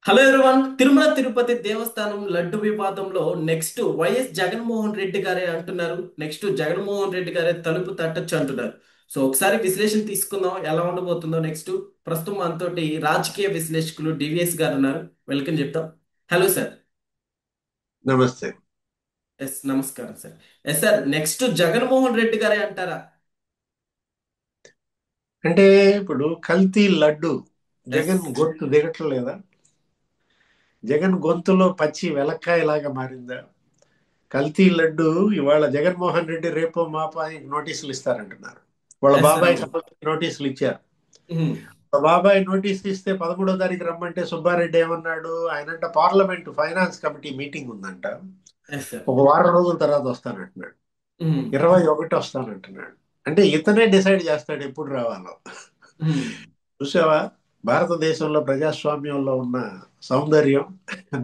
Hello everyone, Tirumala Tirupati దేవస్థానం లడ్డు వివాదంలో next YS Jaganmohan Reddy గారే అంటున్నారు. నెక్స్ట్ జగన్మోహన్ రెడ్డి గారే తలుపు తట్టొచ్చు అంటున్నారు. సో ఒకసారి విశ్లేషణ తీసుకుందాం ఎలా ఉండబోతుందో. నెక్స్ట్ ప్రస్తుతం మనతోటి రాజకీయ విశ్లేషకులు డివిఎస్ గారు ఉన్నారు. వెల్కమ్ చెప్తాం. Hello sir. నమస్తే. ఎస్, నమస్కారం sir. Yes sir, next Jaganmohan Reddy గారే అంటారా? అంటే ఇప్పుడు కల్తీ లడ్డు ఎస్. జగన్ గొంతు దిగట్లేదా? జగన్ గొంతులో పచ్చి వెలక్కాయలాగా మారిందా? కల్తీ లడ్డు ఇవాళ జగన్మోహన్ రెడ్డి రేపో మాపో ఆయనకి నోటీసులు ఇస్తారంటున్నారు. వాళ్ళ ఎస్ సార్, బాబాయ్ అవును. నోటీసులు ఇచ్చారు. ఉహుం. వాళ్ళ బాబాయ్ నోటీసులు ఇస్తే 11వ తారీఖు రమ్మంటే సుబ్బారెడ్డి ఏమన్నాడు? ఆయనంట పార్లమెంట్ ఫైనాన్స్ కమిటీ మీటింగ్ ఉందంట, ఎస్ సార్. ఒక వారం రోజుల తర్వాత వస్తానంటున్నాడు. ఉహుం. 21 వస్తానంటున్నాడు. అంటే ఇతనే డిసైడ్ చేస్తాడు ఎప్పుడు రావాలో. ఉహుం. చూసావా? భారతదేశంలో ప్రజాస్వామ్యంలో ఉన్న సౌందర్యం,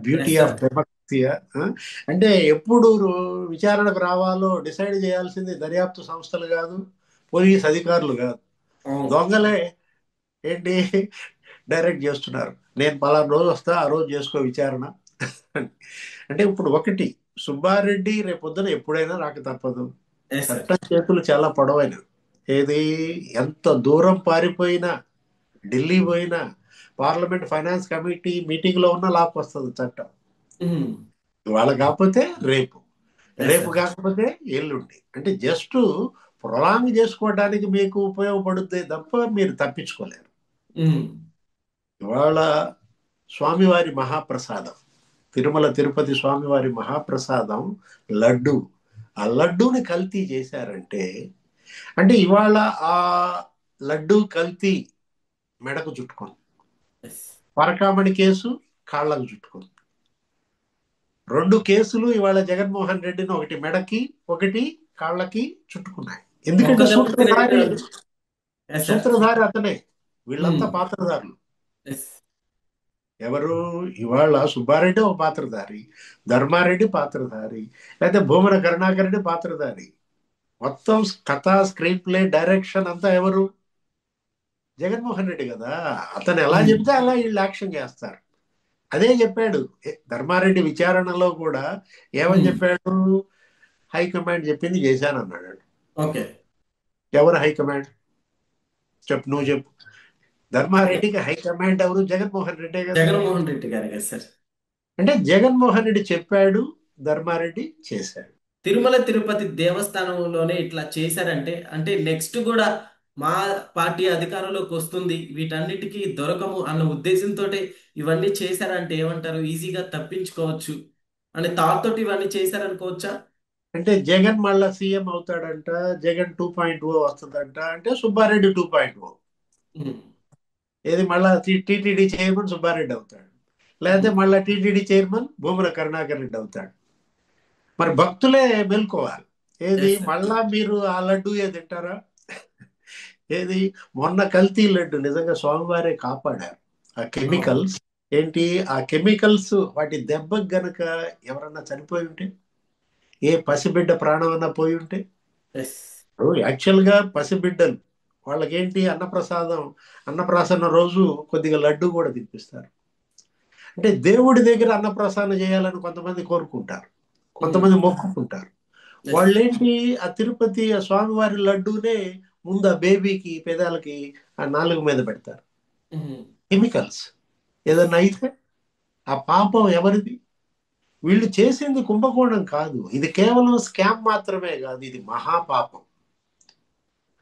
beauty is of sir. Democracy. అంటే ఎప్పుడు విచారణకు రావాలో డిసైడ్ చేయాల్సింది దర్యాప్తు సంస్థలు కాదు, పోలీస్ అధికారులు కాదు, అవును. దొంగలే. ఏంటి డైరెక్ట్ చేస్తున్నారు? నేను పలానా రోజు వస్తా, ఆ రోజు చేసుకో విచారణ. అంటే ఇప్పుడు ఒకటి, సుబ్బారెడ్డి రేపొద్దున ఎప్పుడైనా రాక తప్పదు. Yes sir. చట్టం చేతులు చాలా పొడవైనవి. ఏది, ఎంత దూరం పారిపోయినా, ఢిల్లీ పోయినా, పార్లమెంట్ ఫైనాన్స్ కమిటీ మీటింగ్ లో ఉన్న లాక్కొస్తుంది చట్టం. ఉహుం. ఇవాళ కాకపోతే రేపు, ఎస్ రేపు సార్. కాకపోతే ఎల్లుండి. అంటే జస్ట్ ప్రొలాంగ్ చేసుకోవడానికి మీకు ఉపయోగపడుద్ది తప్ప మీరు తప్పించుకోలేరు. ఉహుం. ఇవాళ స్వామివారి మహాప్రసాదం, తిరుమల తిరుపతి స్వామివారి మహాప్రసాదం లడ్డు. ఆ లడ్డూని కల్తీ చేశారంటే, అంటే ఇవాళ ఆ లడ్డు కల్తీ మెడకు చుట్టుకుంది. ఎస్. పరకామణి కేసు కాళ్ళకు చుట్టుకుంది. రెండు కేసులు ఇవాళ జగన్మోహన్ రెడ్డిని ఒకటి మెడకి, ఒకటి కాళ్ళకి చుట్టుకున్నాయి. ఒక్క ఎందుకంటే దెబ్బ తినేట్టు. Yes sir. సూత్రధారి అతనే. వీళ్ళంతా పాత్రధారులు. ఎస్. ఎవరు? ఇవాళ సుబ్బారెడ్డి ఒక పాత్రధారి, ధర్మారెడ్డి పాత్రధారి, లేకపోతే భూమన కరుణాకర్ రెడ్డి పాత్రధారి. మొత్తం కథ, స్క్రీన్ ప్లే, డైరెక్షన్ అంతా ఎవరు? జగన్మోహన్ రెడ్డి కదా. అతను ఎలా చెప్తే అలా వీళ్ళు యాక్షన్ చేస్తారు. అదే చెప్పాడు ధర్మారెడ్డి విచారణలో కూడా. ఏమని చెప్పాడు? హైకమాండ్ చెప్పింది చేశాను అన్నాడు. ఓకే. ఎవరు హైకమాండ్? చెప్పు, నువ్వు చెప్పు. ధర్మారెడ్డికి హైకమాండ్ ఎవరు? జగన్మోహన్ రెడ్డే కదా. జగన్మోహన్ రెడ్డి గారు కదా సార్. అంటే జగన్మోహన్ రెడ్డి చెప్పాడు, ధర్మారెడ్డి చేశాడు. తిరుమల తిరుపతి దేవస్థానంలోనే ఇట్లా చేశారంటే అంటే నెక్స్ట్ కూడా మా పార్టీ అధికారంలోకి వస్తుంది, వీటన్నిటికీ దొరకము అన్న ఉద్దేశంతో ఇవన్నీ చేశారంటే ఏమంటారు? ఈజీగా తప్పించుకోవచ్చు అనే థాట్ తోటి ఇవన్నీ చేశారనుకోవచ్చా? అంటే జగన్ మళ్ళా సీఎం అవుతాడంట, జగన్ 2.0 వస్తుందంట. అంటే సుబ్బారెడ్డి 2.0. ఉమ్. ఏది, మళ్ళా టీటీడీ చైర్మన్ సుబ్బారెడ్డి అవుతాడు, లేకపోతే ఉమ్. మళ్ళా టీటీడీ చైర్మన్ భూమన కరుణాకర్ రెడ్డి అవుతాడు. మరి భక్తులే మేల్కోవాలి. ఏది, ఎస్ సార్. మళ్ళా మీరు ఆ లడ్డు తింటారా? ఏది, మొన్న కల్తీ లడ్డు నిజంగా స్వామివారే కాపాడారు. ఆ అవును. కెమికల్స్ ఏంటి, ఆ కెమికల్స్ వాటి దెబ్బకు గనక ఎవరన్నా చనిపోయి ఉంటే, ఏ పసిబిడ్డ ప్రాణం అన్నా పోయి ఉంటే. ఎస్. యాక్చువల్గా పసిబిడ్డలు వాళ్ళకేంటి, అన్నప్రసాదం, అన్నప్రాసన రోజు కొద్దిగా లడ్డు కూడా తినిపిస్తారు. అంటే దేవుడి దగ్గర అన్నప్రసాదం చేయాలని కొంతమంది కోరుకుంటారు, కొంతమంది మొక్కుకుంటారు. ఎస్. వాళ్ళేంటి, ఆ తిరుపతి ఆ స్వామివారి లడ్డూనే ముందు ఆ బేబీకి పెదాలకి ఆ నాలుగు మీద పెడతారు. Chemicals yes. ఏదన్నా అయితే ఆ పాపం ఎవరిది? వీళ్ళు చేసింది కుంభకోణం కాదు, ఇది కేవలం స్కామ్ మాత్రమే కాదు, ఇది మహాపాపం.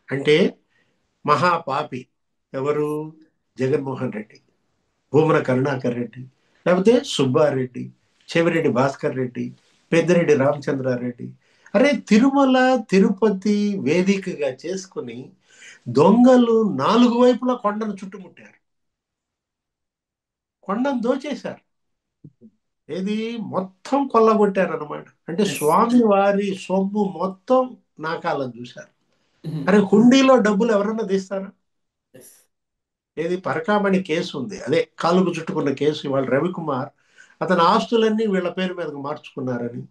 అంటే మహాపాపి ఎవరు? జగన్మోహన్ రెడ్డి, భూమన కరుణాకర్ రెడ్డి, లేకపోతే సుబ్బారెడ్డి, చెవిరెడ్డి భాస్కర్ రెడ్డి, పెద్దిరెడ్డి రామచంద్రారెడ్డి. అరే, తిరుమల తిరుపతి వేదికగా చేసుకుని దొంగలు నాలుగు వైపులా కొండను చుట్టుముట్టారు, కొండను దోచేశారు. ఏది, మొత్తం కొల్లగొట్టారు అనమాట. అంటే ఎస్. స్వామి వారి సొమ్ము మొత్తం నాకాలని చూశారు. అరే, హుండీలో డబ్బులు ఎవరన్నా తీస్తారా? ఎస్. ఏది, పరకామణి కేసు ఉంది, అదే కాలుకు చుట్టుకున్న కేసు. ఇవాళ రవికుమార్ అతని ఆస్తులన్నీ వీళ్ళ పేరు మీదకు మార్చుకున్నారని.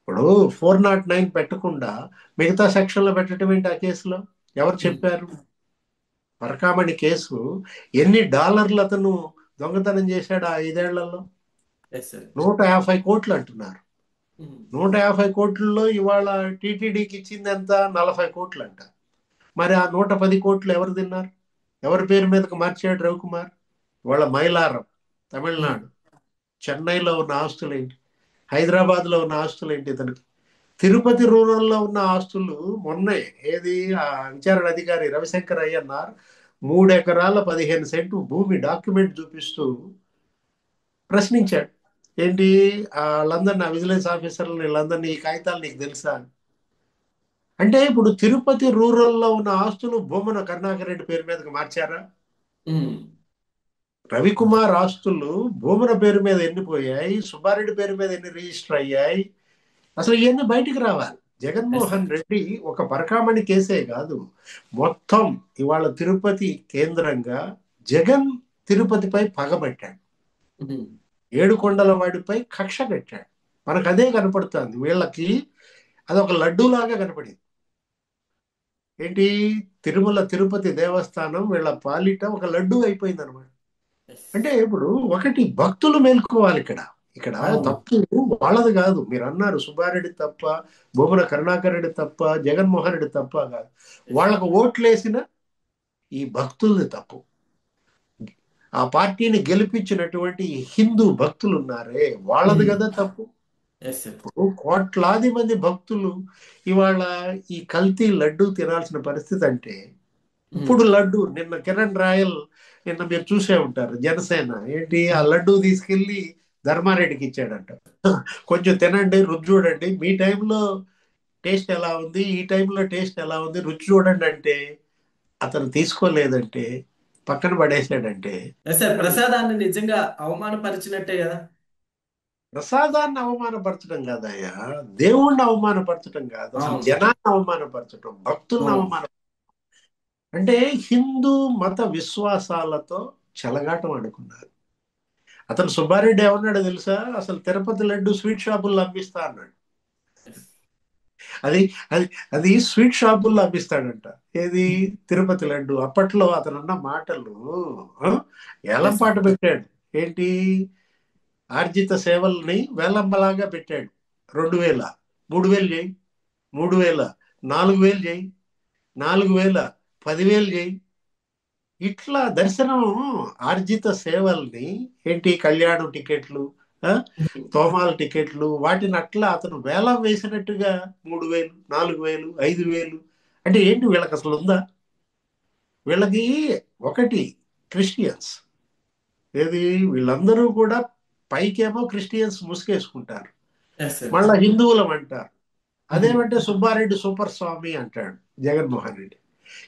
ఇప్పుడు 409 పెట్టకుండా మిగతా సెక్షన్లో పెట్టడం ఏంటి ఆ కేసులో? ఎవరు చెప్పారు? పరకామణి కేసు ఎన్ని డాలర్లు అతను దొంగతనం చేశాడు ఆ 5 ఏళ్లలో? Yes sir. 150 కోట్లు అంటున్నారు. 150 కోట్లలో ఇవాళ టీటీడీకి ఇచ్చింది ఎంత? 40 కోట్లు అంట. మరి ఆ 110 కోట్లు ఎవరు తిన్నారు? ఎవరి పేరు మీదకి మార్చాడు రవికుమార్? ఇవాళ మైలారం, తమిళనాడు, చెన్నైలో ఉన్న ఆస్తులేంటి? హైదరాబాద్లో ఉన్న ఆస్తులేంటి ఇతనికి? తిరుపతి రూరల్లో ఉన్న ఆస్తులు మొన్నే ఏది ఆ విచారణ అధికారి రవిశంకర్ అయ్యన్నార్ 3 ఎకరాల 15 సెంటు భూమి డాక్యుమెంట్ చూపిస్తూ ప్రశ్నించాడు. ఏంటి వాళ్ళందరినీ, ఆ విజిలెన్స్ ఆఫీసర్లు వీళ్ళందరినీ, ఈ కాగితాలు నీకు తెలుసా అని. అంటే ఇప్పుడు తిరుపతి రూరల్లో ఉన్న ఆస్తులు భూమన కరుణాకర్ రెడ్డి పేరు మీదకి మార్చారా? రవికుమార్ ఆస్తులు భూమన పేరు మీద ఎన్ని పోయాయి, సుబ్బారెడ్డి పేరు మీద ఎన్ని రిజిస్టర్ అయ్యాయి, అసలు ఇవన్నీ బయటికి రావాలి. Yes sir. జగన్మోహన్ రెడ్డి ఒక పరకామణి కేసే కాదు, మొత్తం ఇవాళ తిరుపతి కేంద్రంగా జగన్ తిరుపతిపై పగబట్టాడు. ఏడుకొండల వాడిపై కక్ష కట్టాడు. మనకు అదే కనపడుతుంది. వీళ్ళకి అదొక లడ్డూలాగా కనపడింది. ఏంటి, తిరుమల తిరుపతి దేవస్థానం వీళ్ళ పాలిట ఒక లడ్డు అయిపోయింది అనమాట. అంటే ఇప్పుడు ఒకటి భక్తులు మేల్కోవాలి. ఇక్కడ ఇక్కడ అవును. తప్పు వాళ్ళది కాదు. మీరు అన్నారు సుబ్బారెడ్డి తప్ప, భూమన కరుణాకర్ రెడ్డి తప్ప, జగన్మోహన్ రెడ్డి తప్ప కాదు. వాళ్ళకు ఓట్లేసిన ఈ భక్తులది తప్పు. ఆ పార్టీని గెలిపించినటువంటి హిందూ భక్తులు ఉన్నారే, వాళ్ళది కదా తప్పు. Yes sir. ఇప్పుడు కోట్లాది మంది భక్తులు ఇవాళ ఈ కల్తీ లడ్డు తినాల్సిన పరిస్థితి. అంటే ఇప్పుడు లడ్డు, నిన్న కిరణ్ రాయల్, నిన్న మీరు చూసే ఉంటారు, జనసేన ఏంటి ఆ లడ్డు తీసుకెళ్లి ధర్మారెడ్డికి ఇచ్చాడంట. కొంచెం తినండి, రుచి చూడండి, మీ టైంలో టేస్ట్ ఎలా ఉంది, ఈ టైంలో టేస్ట్ ఎలా ఉంది, రుచి చూడండి అంటే అతను తీసుకోలేదంటే, పక్కన పడేసాడంటే. ఎస్ సార్, ప్రసాదాన్ని నిజంగా అవమానపరిచినట్టే కదా. ప్రసాదాన్ని అవమానపరచడం కాదయ్యా, దేవుణ్ణి అవమానపరచడం కాదు, అసలు అవును. జనాన్ని అవమానపరచడం, భక్తుల్ని అవును. అవమాన. అంటే హిందూ మత విశ్వాసాలతో చెలగాటం ఆడుకున్నారు. అతను సుబ్బారెడ్డి ఏమన్నాడో తెలుసా? అసలు తిరుపతి లడ్డు స్వీట్ షాపుల్లో అమ్మిస్తా అన్నాడు. ఎస్. అది అది అది స్వీట్ షాపుల్లో అమ్మిస్తాడంట. ఏది? తిరుపతి లడ్డు. అప్పట్లో అతను అన్న మాటలు ఆ, ఏలం ఎస్ పాట సార్. పెట్టాడు. ఏంటి, ఆర్జిత సేవల్ని వేలంబలాగా పెట్టాడు. 2000, 3000 చేయి, 3000, 4000 చేయి, 4000, 10,000 చేయి. ఇట్లా దర్శనం, ఆర్జిత సేవల్ని, ఏంటి కళ్యాణం టికెట్లు, ఆ, తోమాల టికెట్లు, వాటిని అట్లా అతను వేలం వేసినట్టుగా 3,000, 4,000, 5,000. అంటే ఏంటి, వీళ్ళకి అసలు ఉందా? వీళ్ళకి ఒకటి క్రిస్టియన్స్, ఏది వీళ్ళందరూ కూడా పైకేమో క్రిస్టియన్స్ ముసుగేసుకుంటారు, ఎస్ సార్. మళ్ళా హిందువులం అంటారు. అదేమంటే సుబ్బారెడ్డి సూపర్ స్వామి అంటాడు జగన్మోహన్ రెడ్డి.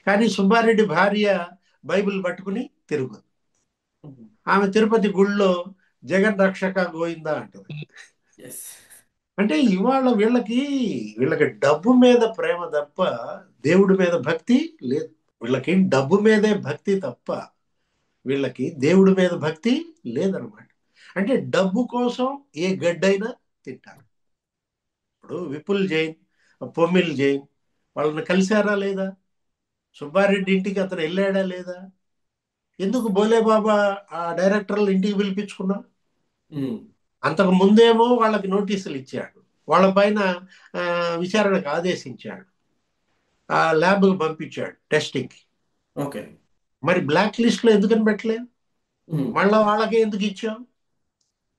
కానీ సుబ్బారెడ్డి భార్య బైబిల్ పట్టుకుని తిరుగు, ఆమె తిరుపతి గుళ్ళో జగన్ రక్షక గోయిందా అంటుంది. ఎస్. అంటే ఇవాళ వీళ్ళకి డబ్బు మీద ప్రేమ తప్ప దేవుడి మీద భక్తి లేదు. వీళ్ళకి డబ్బు మీదే భక్తి తప్ప వీళ్ళకి దేవుడి మీద భక్తి లేదనమాట. అంటే డబ్బు కోసం ఏ గడ్డైనా తింటారు. ఇప్పుడు విపుల్ జైన్, పొమ్మిల్ జైన్ వాళ్ళని కలిశారా లేదా? సుబ్బారెడ్డి ఇంటికి అతను వెళ్ళాడా లేదా? ఎందుకు బోలేబాబా ఆ డైరెక్టర్లు ఇంటికి పిలిపించుకున్నా? అంతకు ముందేమో వాళ్ళకి నోటీసులు ఇచ్చాడు, వాళ్ళ పైన విచారణకు ఆదేశించాడు, ఆ ల్యాబ్కి పంపించాడు టెస్టింగ్కి. ఓకే. మరి బ్లాక్ లిస్ట్లో ఎందుకని పెట్టలేదు? మళ్ళా వాళ్ళకే ఎందుకు ఇచ్చాం?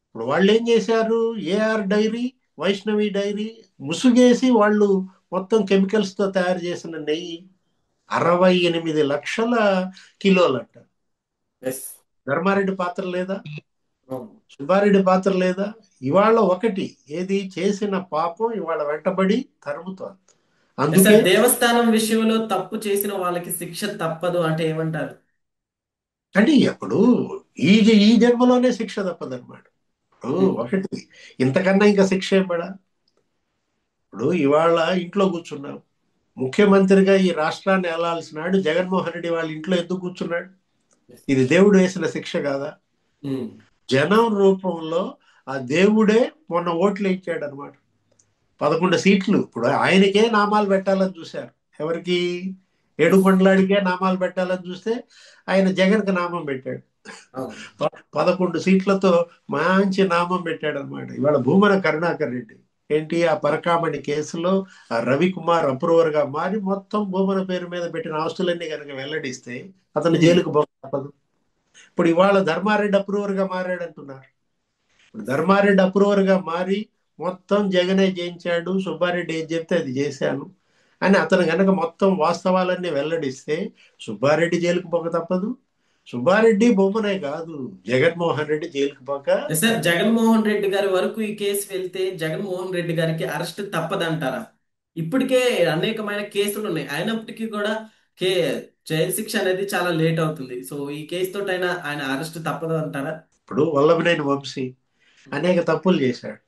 ఇప్పుడు వాళ్ళు ఏం చేశారు? ఏఆర్ డైరీ, వైష్ణవి డైరీ ముసుగేసి వాళ్ళు మొత్తం కెమికల్స్తో తయారు చేసిన నెయ్యి 68 లక్షల కిలోలంట. ఎస్. ధర్మారెడ్డి పాత్ర లేదా? అవును. సుబ్బారెడ్డి పాత్ర లేదా? ఇవాళ ఒకటి, ఏది చేసిన పాపం ఇవాళ వెంటబడి తరుముతోంది. ఎస్ అందుకే సార్, దేవస్థానం విషయంలో తప్పు చేసిన వాళ్ళకి శిక్ష తప్పదు అంటే ఏమంటారు? అంటే ఎప్పుడు ఈ ఈ జన్మలోనే శిక్ష తప్పదన్నమాట. ఇప్పుడు ఒకటి, ఇంతకన్నా ఇంకా శిక్ష ఏం పడా? ఇప్పుడు ఇవాళ ఇంట్లో కూర్చున్నాం, ముఖ్యమంత్రిగా ఈ రాష్ట్రాన్ని ఏలాల్సినాడు జగన్మోహన్ రెడ్డి వాళ్ళ ఇంట్లో ఎందుకు కూర్చున్నాడు? ఇది దేవుడు వేసిన శిక్ష కాదా? జనం రూపంలో ఆ దేవుడే మొన్న ఓట్లు ఇచ్చాడు అనమాట. 11 సీట్లు. ఇప్పుడు ఆయనకే నామాలు పెట్టాలని చూశారు. ఎవరికి? ఎస్. ఏడుకొండలాడికే నామాలు పెట్టాలని చూస్తే ఆయన జగన్కి నామం పెట్టాడు. అవును. 11 సీట్లతో మంచి నామం పెట్టాడు అనమాట. ఇవాళ భూమన కరుణాకర్ రెడ్డి ఏంటి ఆ పరకామణి కేసులో ఆ రవికుమార్ అప్రూవర్ గా మారి మొత్తం భూమన పేరు మీద పెట్టిన ఆస్తులన్నీ కనుక వెల్లడిస్తే అతను ఉమ్. జైలుకు పోక తప్పదు. ఇప్పుడు ఇవాళ ధర్మారెడ్డి అప్రూవర్ గా మారాడంటున్నారు. ఇప్పుడు ధర్మారెడ్డి అప్రూవర్ గా మారి మొత్తం జగనే చేయించాడు, సుబ్బారెడ్డి ఏం చెప్తే అది చేశాను అని అతను గనక మొత్తం వాస్తవాలన్నీ వెల్లడిస్తే సుబ్బారెడ్డి జైలుకు పోక తప్పదు. సుబ్బారెడ్డి బొమ్మనే కాదు, జగన్మోహన్ రెడ్డి జైలుకు పోక సార్, తప్పదు. జగన్మోహన్ రెడ్డి గారి వరకు ఈ కేసు వెళ్తే జగన్మోహన్ రెడ్డి గారికి అరెస్ట్ తప్పదంటారా? ఇప్పటికే అనేకమైన కేసులు ఉన్నాయి, అయినప్పటికీ కూడా కే జైలు శిక్ష అనేది చాలా లేట్ అవుతుంది. సో ఈ కేసు తోటైనా ఆయన అరెస్ట్ తప్పదు అంటారా? ఇప్పుడు వల్లభనేని వంశీ అనేక తప్పులు చేశాడు.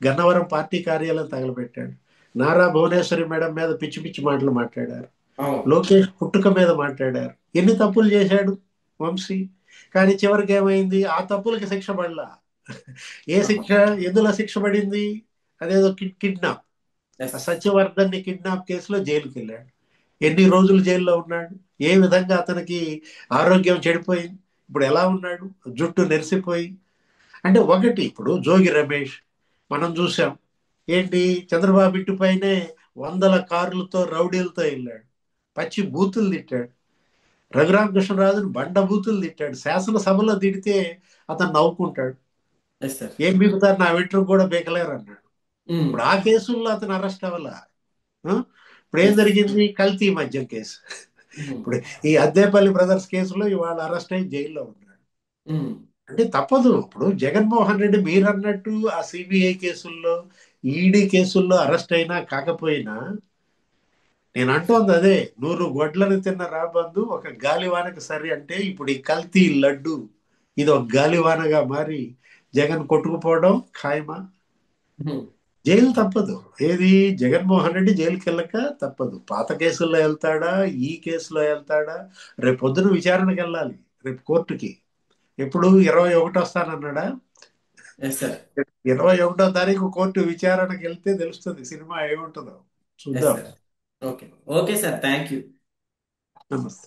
గన్నవరం పార్టీ కార్యాలయం తగలబెట్టాడు. నారా భువనేశ్వరి మేడం మీద పిచ్చి పిచ్చి మాటలు మాట్లాడారు. అవును. లోకేష్ పుట్టుక మీద మాట్లాడారు. ఎన్ని తప్పులు చేశాడు వంశీ. కానీ చివరికి ఏమైంది? ఆ తప్పులకి శిక్ష పడలా. ఏ శిక్ష? ఎందులో శిక్ష పడింది? అదేదో కిడ్నాప్. ఆ ఎస్. సత్యవర్ధన్ని కిడ్నాప్ కేసులో జైలుకి వెళ్ళాడు. ఎన్ని రోజులు జైల్లో ఉన్నాడు? ఏ విధంగా అతనికి ఆరోగ్యం చెడిపోయింది? ఇప్పుడు ఎలా ఉన్నాడు? జుట్టు నెరిసిపోయి. అంటే ఒకటి ఇప్పుడు జోగి రమేష్ మనం చూసాం. ఏంటి చంద్రబాబు ఇంటి పైనే వందల కార్లతో రౌడీలతో వెళ్ళాడు. పచ్చి బూతులు తిట్టాడు. రఘురామకృష్ణరాజును బండ బూతులు తిట్టాడు. శాసనసభలో తిడితే అతను నవ్వుకుంటాడు. Yes sir. ఏం బీకుతారు, నా వెంట్రుకు కూడా బీకలేరు అన్నాడు. ఇప్పుడు ఆ కేసుల్లో అతను అరెస్ట్ అవ్వాల. ఆ? ఇప్పుడు ఏం ఎస్. జరిగింది? కల్తీ మద్యం కేసు. ఇప్పుడు ఈ అద్దేపల్లి బ్రదర్స్ కేసులో ఇవాళ అరెస్ట్ అయి జైల్లో ఉన్నాడు. అంటే తప్పదు. ఇప్పుడు జగన్మోహన్ రెడ్డి మీరు అన్నట్టు ఆ సిబిఐ కేసుల్లో, ఈడీ కేసుల్లో అరెస్ట్ అయినా కాకపోయినా నేను అంటోంది అదే. 100 గొడ్లను తిన్న రాబందు ఒక గాలివానకి సరి అంటే ఇప్పుడు ఈ కల్తీ లడ్డు ఇది ఒక గాలివానగా మారి జగన్ కొట్టుకుపోవడం ఖాయమా? జైలు తప్పదు. ఏది? జగన్మోహన్ రెడ్డి జైలుకి వెళ్ళక తప్పదు. పాత కేసుల్లో వెళ్తాడా, ఈ కేసులో వెళ్తాడా? రేపు పొద్దున విచారణకి వెళ్ళాలి, రేపు కోర్టుకి. ఎప్పుడు 21 వస్తానన్నాడా? Yes sir. 21వ తారీఖు కోర్టు విచారణకి వెళ్తే తెలుస్తుంది సినిమా ఏముంటుందో. ఎస్ చూద్దాం. Sir. Okay. Okay sir, thank you. నమస్తే.